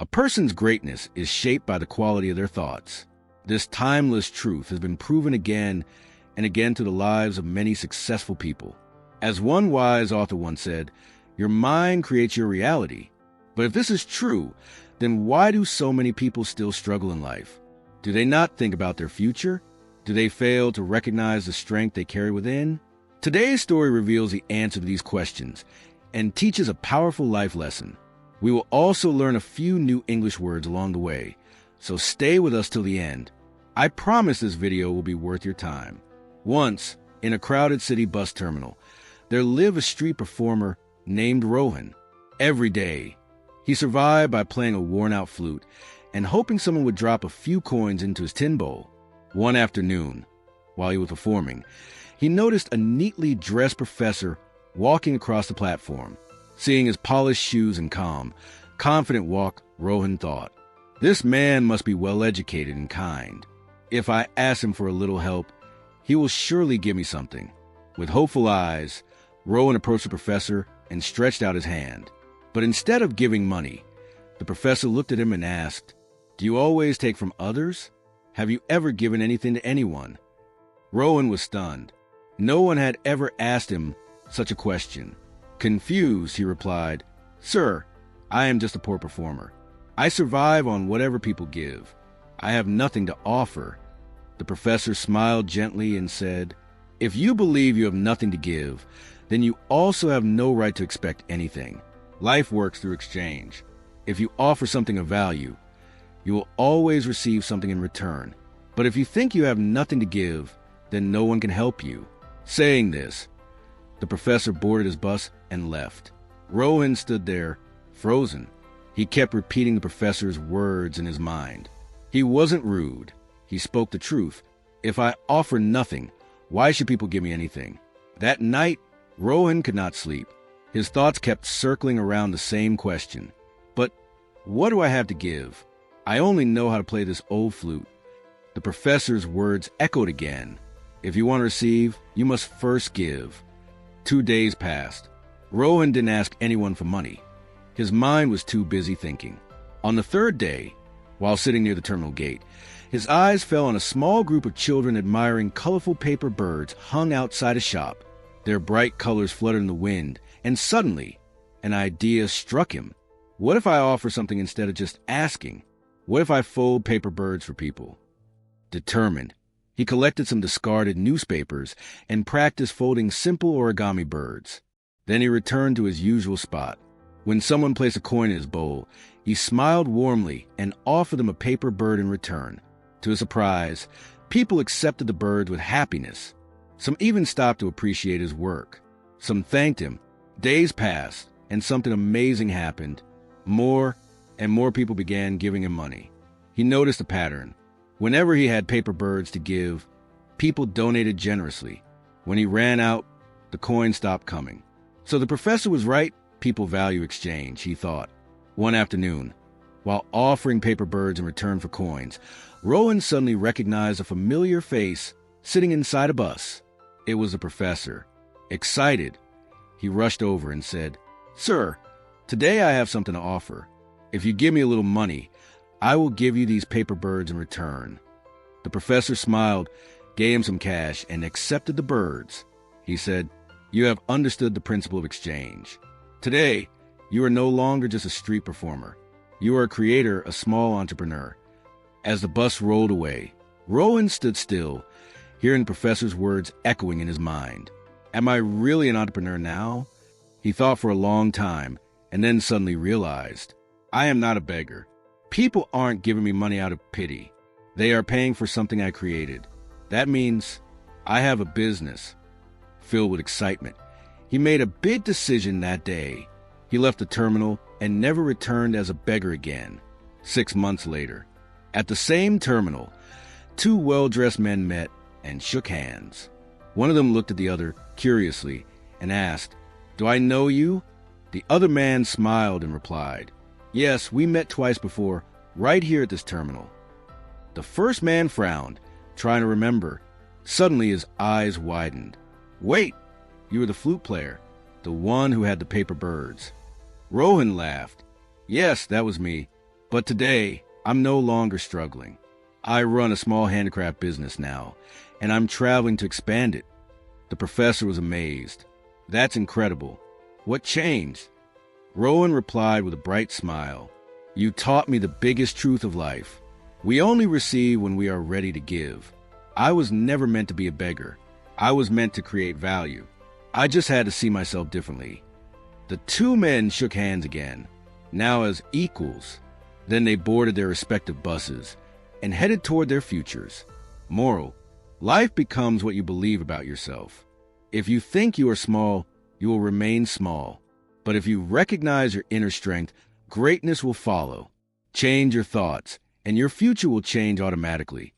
A person's greatness is shaped by the quality of their thoughts. This timeless truth has been proven again and again through the lives of many successful people. As one wise author once said, your mind creates your reality. But if this is true, then why do so many people still struggle in life? Do they not think about their future? Do they fail to recognize the strength they carry within? Today's story reveals the answer to these questions and teaches a powerful life lesson. We will also learn a few new English words along the way, so stay with us till the end. I promise this video will be worth your time. Once, in a crowded city bus terminal, there lived a street performer named Rohan. Every day, he survived by playing a worn-out flute and hoping someone would drop a few coins into his tin bowl. One afternoon, while he was performing, he noticed a neatly dressed professor walking across the platform. Seeing his polished shoes and calm, confident walk, Rohan thought, this man must be well-educated and kind. If I ask him for a little help, he will surely give me something. With hopeful eyes, Rohan approached the professor and stretched out his hand. But instead of giving money, the professor looked at him and asked, do you always take from others? Have you ever given anything to anyone? Rohan was stunned. No one had ever asked him such a question. Confused, he replied, Sir, I am just a poor performer. I survive on whatever people give. I have nothing to offer. The professor smiled gently and said, if you believe you have nothing to give, then you also have no right to expect anything. Life works through exchange. If you offer something of value, you will always receive something in return. But if you think you have nothing to give, then no one can help you. Saying this, the professor boarded his bus and left. Rohan stood there, frozen. He kept repeating the professor's words in his mind. He wasn't rude. He spoke the truth. If I offer nothing, why should people give me anything? That night, Rohan could not sleep. His thoughts kept circling around the same question. But what do I have to give? I only know how to play this old flute. The professor's words echoed again. If you want to receive, you must first give. 2 days passed. Rohan didn't ask anyone for money. His mind was too busy thinking. On the third day, while sitting near the terminal gate, his eyes fell on a small group of children admiring colorful paper birds hung outside a shop. Their bright colors fluttered in the wind, and suddenly, an idea struck him. What if I offer something instead of just asking? What if I fold paper birds for people? Determined, he collected some discarded newspapers and practiced folding simple origami birds. Then he returned to his usual spot. When someone placed a coin in his bowl, he smiled warmly and offered them a paper bird in return. To his surprise, people accepted the birds with happiness. Some even stopped to appreciate his work. Some thanked him. Days passed, and something amazing happened. More and more people began giving him money. He noticed a pattern. Whenever he had paper birds to give, people donated generously. When he ran out, the coins stopped coming. So the professor was right. People value exchange, he thought. One afternoon, while offering paper birds in return for coins, Rohan suddenly recognized a familiar face sitting inside a bus. It was the professor. Excited, he rushed over and said, Sir, today I have something to offer. If you give me a little money, I will give you these paper birds in return. The professor smiled, gave him some cash, and accepted the birds. He said, you have understood the principle of exchange. Today, you are no longer just a street performer. You are a creator, a small entrepreneur. As the bus rolled away, Rohan stood still, hearing the professor's words echoing in his mind. Am I really an entrepreneur now? He thought for a long time, and then suddenly realized, I am not a beggar. People aren't giving me money out of pity. They are paying for something I created. That means I have a business. Filled with excitement, he made a big decision that day. He left the terminal and never returned as a beggar again. 6 months later, at the same terminal, 2 well-dressed men met and shook hands. One of them looked at the other curiously and asked, Do I know you? The other man smiled and replied, Yes, we met twice before, right here at this terminal. The first man frowned, trying to remember. Suddenly his eyes widened. Wait, you were the flute player, the one who had the paper birds. Rohan laughed. Yes, that was me. But today, I'm no longer struggling. I run a small handicraft business now, and I'm traveling to expand it. The professor was amazed. That's incredible. What changed? Rohan replied with a bright smile. You taught me the biggest truth of life. We only receive when we are ready to give. I was never meant to be a beggar. I was meant to create value. I just had to see myself differently. The two men shook hands again, now as equals. Then they boarded their respective buses and headed toward their futures. Moral: life becomes what you believe about yourself. If you think you are small, you will remain small. But if you recognize your inner strength, greatness will follow. Change your thoughts, and your future will change automatically.